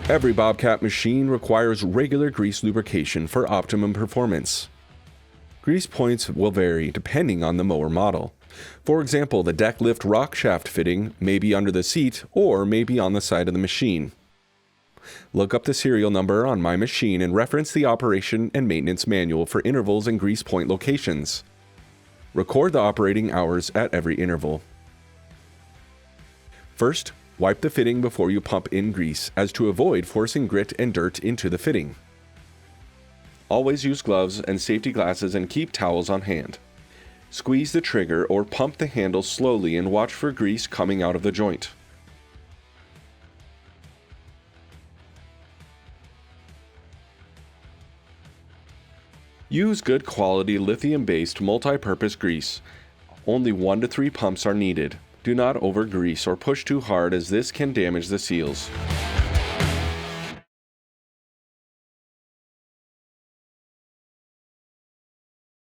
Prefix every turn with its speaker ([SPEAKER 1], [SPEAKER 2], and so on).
[SPEAKER 1] Every Bobcat machine requires regular grease lubrication for optimum performance. Grease points will vary depending on the mower model. For example, the deck lift rock shaft fitting may be under the seat or may be on the side of the machine. Look up the serial number on my machine and reference the operation and maintenance manual for intervals and grease point locations. Record the operating hours at every interval. First, wipe the fitting before you pump in grease, as to avoid forcing grit and dirt into the fitting. Always use gloves and safety glasses and keep towels on hand. Squeeze the trigger or pump the handle slowly and watch for grease coming out of the joint. Use good quality lithium-based multi-purpose grease. Only 1 to 3 pumps are needed. Do not over-grease or push too hard, as this can damage the seals.